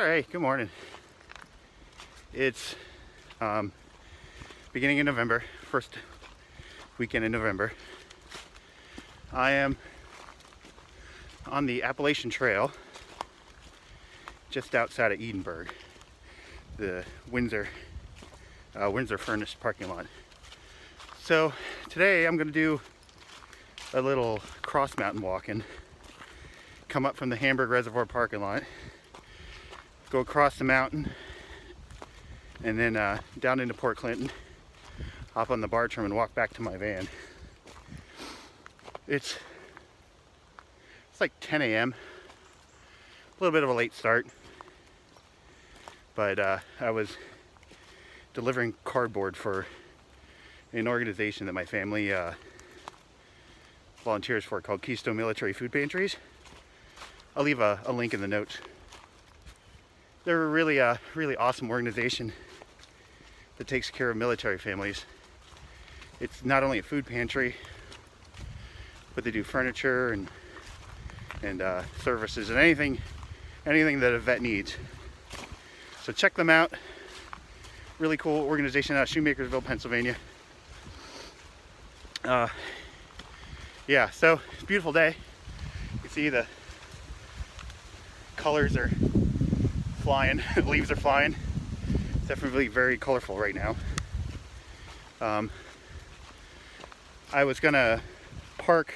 All right, good morning. It's beginning of November, first weekend in November. I am on the Appalachian Trail just outside of Edinburgh, the Windsor Furnace parking lot. So today I'm going to do a little cross mountain walking. Come up from the Hamburg Reservoir parking lot, go across the mountain, and then down into Port Clinton, hop on the Bartram and walk back to my van. It's like 10 a.m. A little bit of a late start, but I was delivering cardboard for an organization that my family volunteers for called Keystone Military Food Pantries. I'll leave a link in the notes. They're a really awesome organization that takes care of military families. It's not only a food pantry, but they do furniture and services and anything that a vet needs. So check them out. Really cool organization out of Shoemakersville, Pennsylvania. Yeah, so it's a beautiful day. You can see the colors are flying, leaves are flying. It's definitely very colorful right now. I was gonna park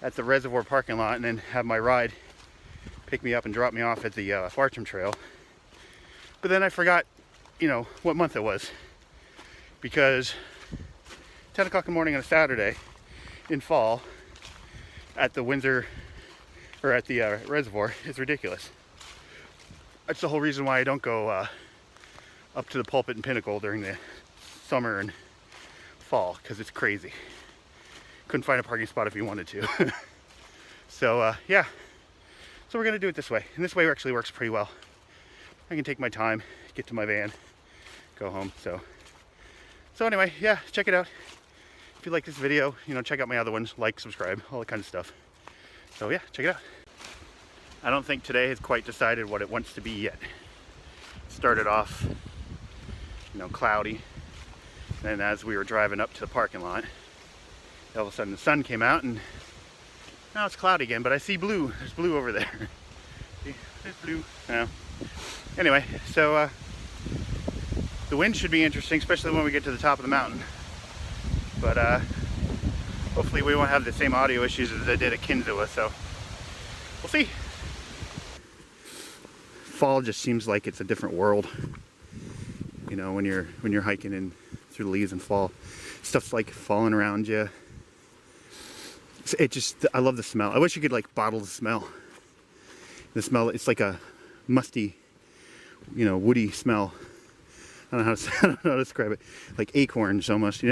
at the reservoir parking lot and then have my ride pick me up and drop me off at the Bartram Trail. But then I forgot, what month it was, because 10 o'clock in the morning on a Saturday in fall at the Windsor, or at the reservoir, is ridiculous. That's the whole reason why I don't go up to the Pulpit and Pinnacle during the summer and fall, because it's crazy. Couldn't find a parking spot if you wanted to. So yeah, so we're gonna do it this way, and this way actually works pretty well. I can take my time, get to my van, go home. So anyway, yeah, check it out. If you like this video, check out my other ones, like, subscribe, all that kind of stuff. So yeah, check it out. I don't think today has quite decided what it wants to be yet. It started off, cloudy. And as we were driving up to the parking lot, all of a sudden the sun came out and now it's cloudy again, but I see blue. There's blue over there. See, there's blue. Yeah. Anyway, so the wind should be interesting, especially when we get to the top of the mountain. But hopefully we won't have the same audio issues as I did at Kernsville, so we'll see. Fall just seems like it's a different world. When you're hiking in through the leaves in fall, stuff's like falling around you. I love the smell. I wish you could bottle the smell. The smell, it's like a musty, woody smell. I don't know how to describe it. Like acorns almost,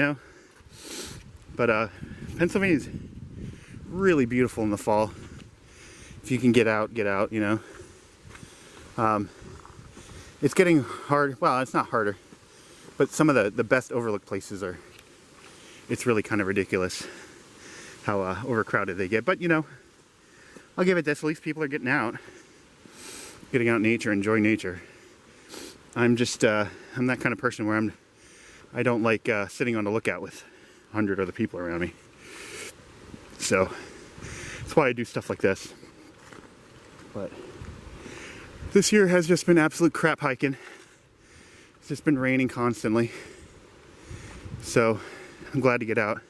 But Pennsylvania's really beautiful in the fall. If you can get out, It's getting hard. Well, it's not harder, but some of the best overlooked places it's really kind of ridiculous how overcrowded they get. But I'll give it this. At least people are getting out in nature, enjoying nature. I'm just I'm that kind of person where I don't like sitting on the lookout with 100 other people around me. So that's why I do stuff like this. But this year has just been absolute crap hiking. It's just been raining constantly. So I'm glad to get out.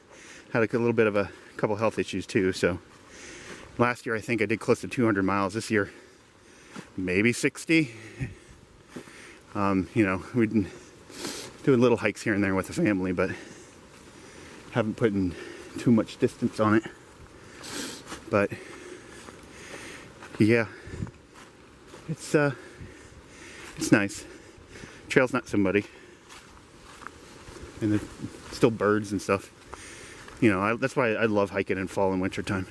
Had a little bit of a couple health issues too. So last year I think I did close to 200 miles. This year maybe 60. We've been doing little hikes here and there with the family, but haven't put in too much distance on it. But yeah, it's nice. Trail's not so muddy, and there's still birds and stuff. That's why I love hiking in fall and winter time.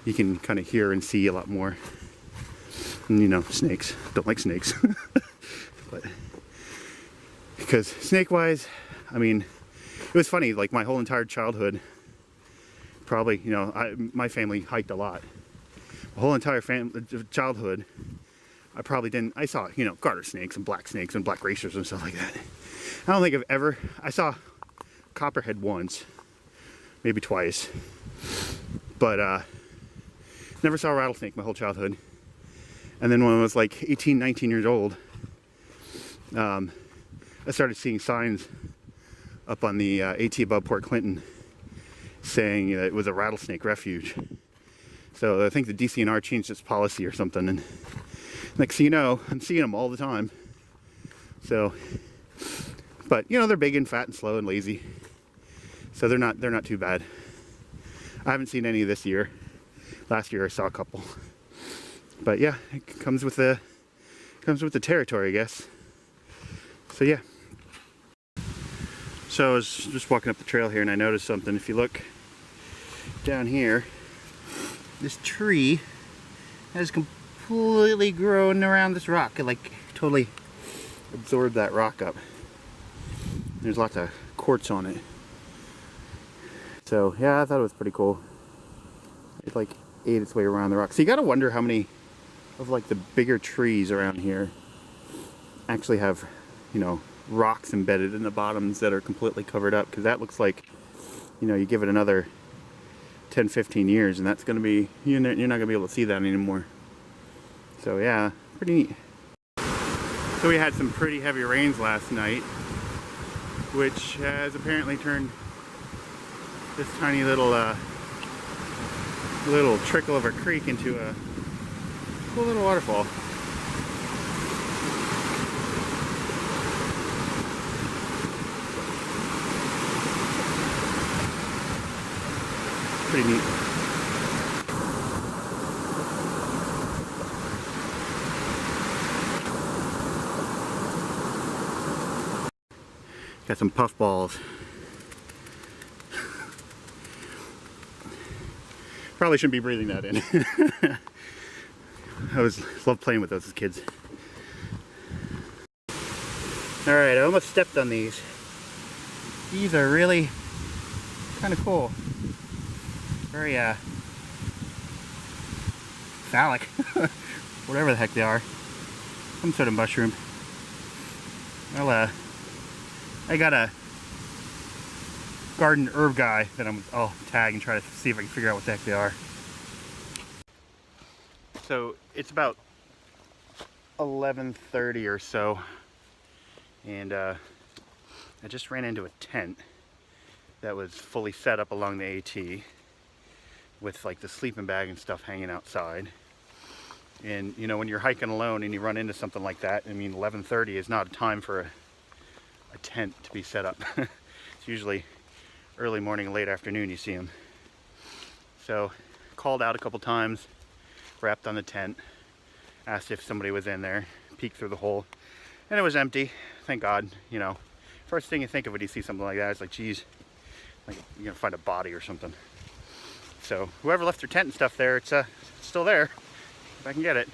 You can kind of hear and see a lot more. And snakes. Don't like snakes. But because snake-wise, it was funny. Like my whole entire childhood, probably my family hiked a lot. My whole entire childhood, I probably didn't. I saw, you know, garter snakes and black racers and stuff like that. I don't think I've ever, I saw copperhead once, maybe twice, but never saw a rattlesnake my whole childhood. And then when I was like 18, 19 years old, I started seeing signs up on the AT above Port Clinton saying that it was a rattlesnake refuge. So I think the DCNR changed its policy or something, and next thing you know, I'm seeing them all the time. So, but you know, they're big and fat and slow and lazy, so they're not too bad. I haven't seen any this year. Last year I saw a couple, but yeah, it comes with the territory, I guess. So yeah. So I was just walking up the trail here and I noticed something. If you look down here, this tree has completely grown around this rock. It like totally absorbed that rock up. There's lots of quartz on it. So yeah, I thought it was pretty cool. It like ate its way around the rock. So you gotta wonder how many of like the bigger trees around here actually have, you know, rocks embedded in the bottoms that are completely covered up, because that looks like, you know, you give it another 10-15 years and that's going to be, you're not going to be able to see that anymore. So yeah, pretty neat. So we had some pretty heavy rains last night, which has apparently turned this tiny little trickle of a creek into a cool little waterfall. Pretty neat. Got some puffballs. Probably shouldn't be breathing that in. I love playing with those as kids. Alright, I almost stepped on these. These are really kind of cool. Very phallic, whatever the heck they are. Some sort of mushroom. Well, I got a garden herb guy that I'll tag and try to see if I can figure out what the heck they are. So it's about 11:30 or so, and I just ran into a tent that was fully set up along the AT with like the sleeping bag and stuff hanging outside. And you know, when you're hiking alone and you run into something like that, I mean, 11:30 is not a time for a tent to be set up. It's usually early morning, late afternoon you see them. So called out a couple times, rapped on the tent, asked if somebody was in there, peeked through the hole, and it was empty. Thank God. You know, first thing you think of when you see something like that is like, geez, like you're gonna find a body or something. So whoever left their tent and stuff there, it's still there if I can get it.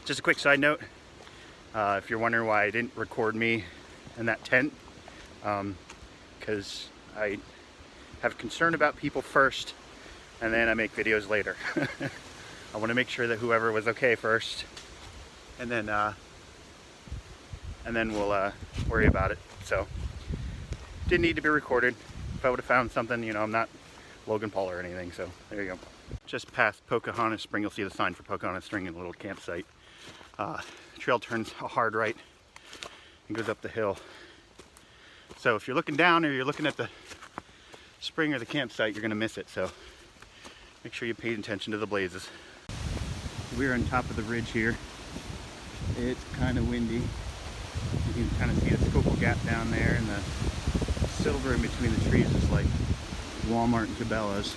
Just a quick side note, if you're wondering why I didn't record me in that tent, because I have concern about people first and then I make videos later. I want to make sure that whoever was okay first, and then we'll worry about it. So didn't need to be recorded. If I would have found something, you know, I'm not Logan Paul or anything, so there you go. Just past Pocahontas Spring, you'll see the sign for Pocahontas Spring in a little campsite. The trail turns a hard right and goes up the hill. So if you're looking down or you're looking at the spring or the campsite, you're gonna miss it, so make sure you pay attention to the blazes. We're on top of the ridge here. It's kind of windy. You can kind of see the Schuylkill Gap down there, and the silver in between the trees is like Walmart and Cabela's.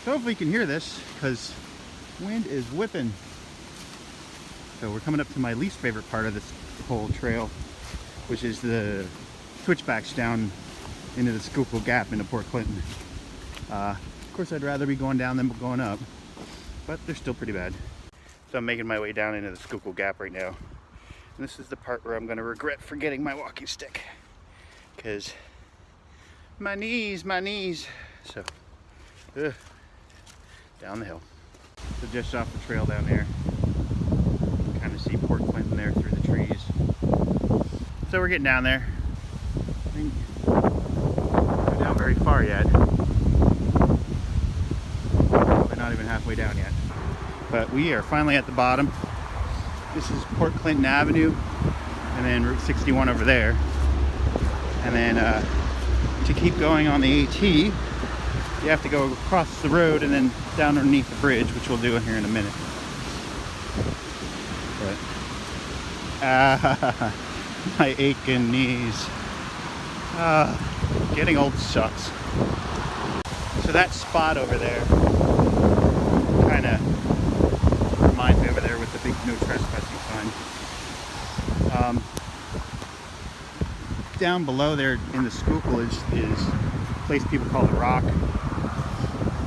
So hopefully you can hear this, because wind is whipping. So we're coming up to my least favorite part of this whole trail, which is the switchbacks down into the Schuylkill Gap into Port Clinton. Of course I'd rather be going down than going up, but they're still pretty bad. So I'm making my way down into the Schuylkill Gap right now. And this is the part where I'm going to regret forgetting my walking stick, because my knees. So, down the hill. So just off the trail down there, see Port Clinton there through the trees. So we're getting down there. I think we're down very far yet. Probably not even halfway down yet. But we are finally at the bottom. This is Port Clinton Avenue, and then Route 61 over there. And then to keep going on the AT, you have to go across the road and then down underneath the bridge, which we'll do here in a minute. But my aching knees. Getting old sucks. So that spot over there kind of reminds me over there with the big no trespassing sign. Down below there in the Schuylkill is a place people call the Rock. A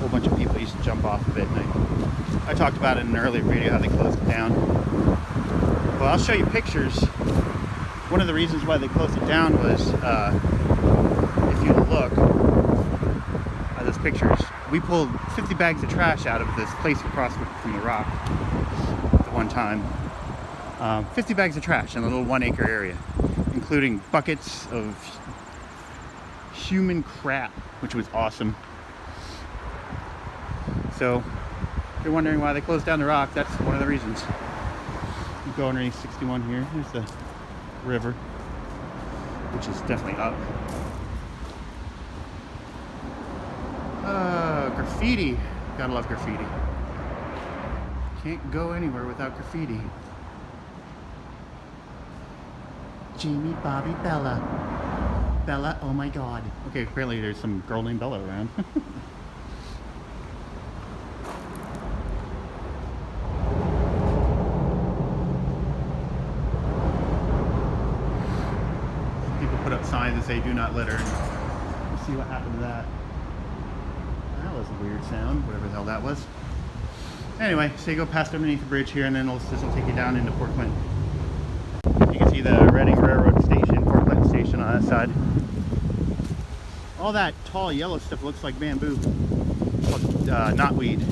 whole bunch of people used to jump off of it, and I talked about it in an earlier video how they closed it down. Well, I'll show you pictures. One of the reasons why they closed it down was, if you look at those pictures, we pulled 50 bags of trash out of this place across from the Rock at one time. 50 bags of trash in a little 1 acre area, including buckets of human crap, which was awesome. So, if you're wondering why they closed down the Rock, that's one of the reasons. You go underneath 61 here, here's the river, which is definitely up. Graffiti. Gotta love graffiti. Can't go anywhere without graffiti. Jamie, Bobby, Bella. Bella, oh my god. Okay, apparently there's some girl named Bella around. People put up signs that say do not litter. We'll see what happened to that. That was a weird sound, whatever the hell that was. Anyway, so you go past underneath the bridge here, and then this will take you down into Port Clinton. You can see the Reading Railroad Station, Port Clinton Station on that side. All that tall yellow stuff looks like bamboo. It's called knotweed.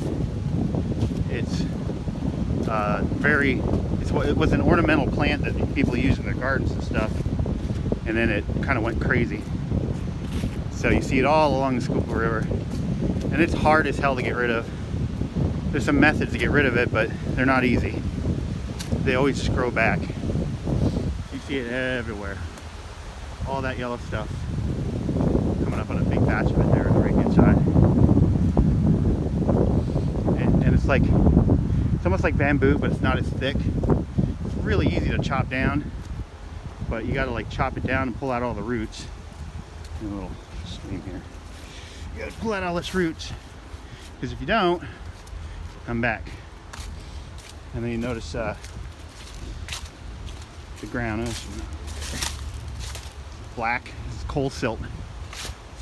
It's it was an ornamental plant that people use in their gardens and stuff, and then it kind of went crazy. So you see it all along the Schuylkill River, and it's hard as hell to get rid of. There's some methods to get rid of it, but they're not easy. They always just grow back. You see it everywhere. All that yellow stuff coming up on a big patch of it there on the right hand side. And it's almost like bamboo, but it's not as thick. It's really easy to chop down, but you gotta like chop it down and pull out all the roots. A little stream here. You gotta pull out all its roots, because if you don't, come back. And then you notice the ground is black. It's coal silt.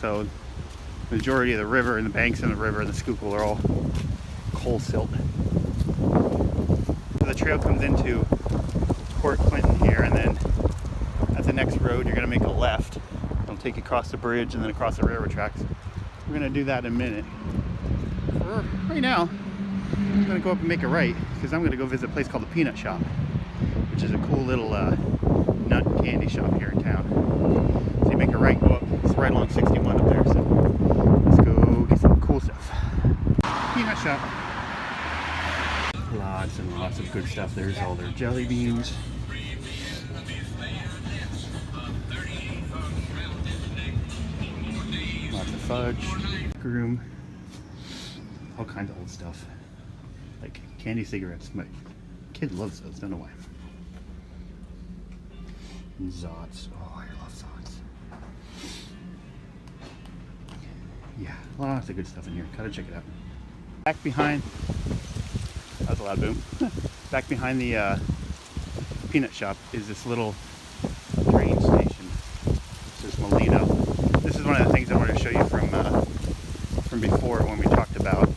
So the majority of the river and the banks in the river and the Schuylkill are all coal silt. So the trail comes into Port Clinton here, and then at the next road you're going to make a left. It'll take you across the bridge and then across the railroad tracks. We're going to do that in a minute. Right now, I'm going to go up and make a right, because I'm going to go visit a place called the Peanut Shop, which is a cool little nut and candy shop here in town. So you make a right, go up. It's right along 61 up there, so let's go get some cool stuff. Peanut Shop. Lots and lots of good stuff. There's all their jelly beans. Lots of fudge. Groom. All kinds of old stuff. Like candy cigarettes. My kid loves those, don't know why. And Zots. Oh, I love Zots. Yeah, lots of good stuff in here. Gotta check it out. Back behind, that was a loud boom. Back behind the Peanut Shop is this little train station. This is Molino. This is one of the things I wanted to show you from before when we talked about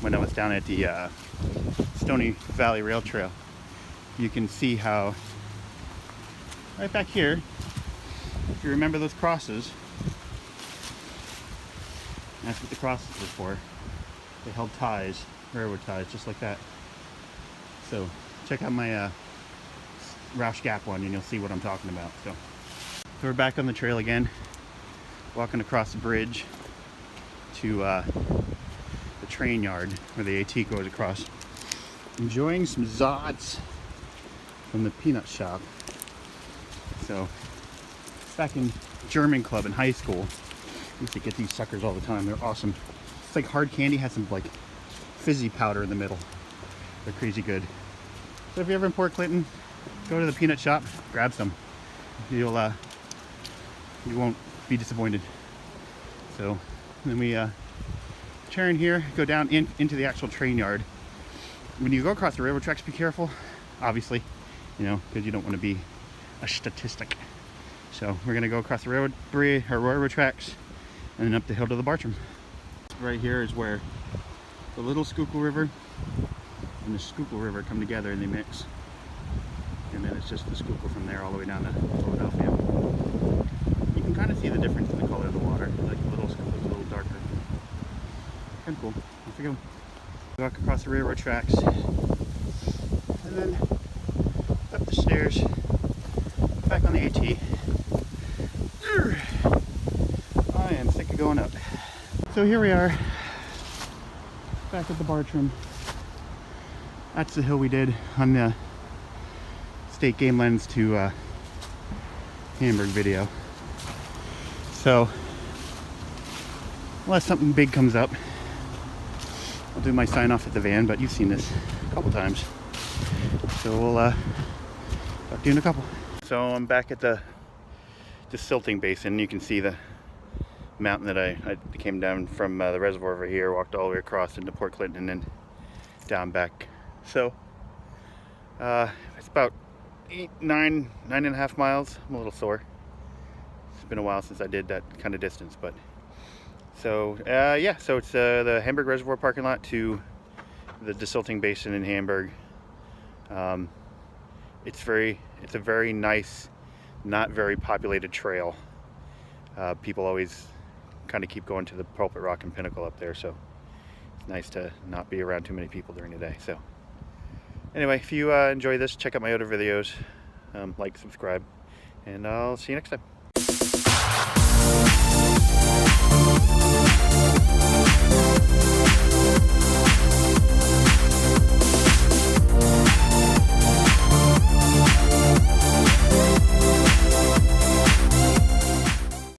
when I was down at the Stony Valley Rail Trail. You can see how right back here, if you remember those crosses, that's what the crosses were for. They held ties, railroad ties, just like that. So check check out my Roush Gap one and you'll see what I'm talking about. So we're back on the trail again, walking across the bridge to the train yard where the AT goes across. Enjoying some Zots from the peanut shop. So back in German club in high school, I used to get these suckers all the time. They're awesome. It's like hard candy, has some like fizzy powder in the middle. They're crazy good. So if you're ever in Port Clinton, go to the peanut shop, grab some. You won't be disappointed. So then we turn here, go down into the actual train yard. When you go across the railroad tracks, be careful, obviously, you know, because you don't want to be a statistic. So we're gonna go across the railroad tracks and then up the hill to the Bartram. Right here is where the Little Schuylkill River and the Schuylkill River come together and they mix. And then it's just the Schuylkill from there all the way down to Philadelphia. You can kind of see the difference in the color of the water. Like the Little Schuylkill is a little darker. Kind of cool. Off we go. Walk across the railroad tracks. And then up the stairs. Back on the AT. I am sick of going up. So here we are, back at the Bartram. That's the hill we did on the State Game Lens to Hamburg video. So, unless something big comes up, I'll do my sign off at the van, but you've seen this a couple times. So we'll talk to you in a couple. So I'm back at the silting basin. You can see the mountain that I came down from the reservoir over here, walked all the way across into Port Clinton and then down back. So it's about 9.5 miles. I'm a little sore. It's been a while since I did that kind of distance, but so yeah, so it's the Hamburg Reservoir parking lot to the desilting basin in Hamburg. It's a very nice, not very populated trail. People always kind of keep going to the Pulpit Rock and Pinnacle up there, so it's nice to not be around too many people during the day. So anyway, if you enjoy this, check out my other videos, like, subscribe, and I'll see you next time.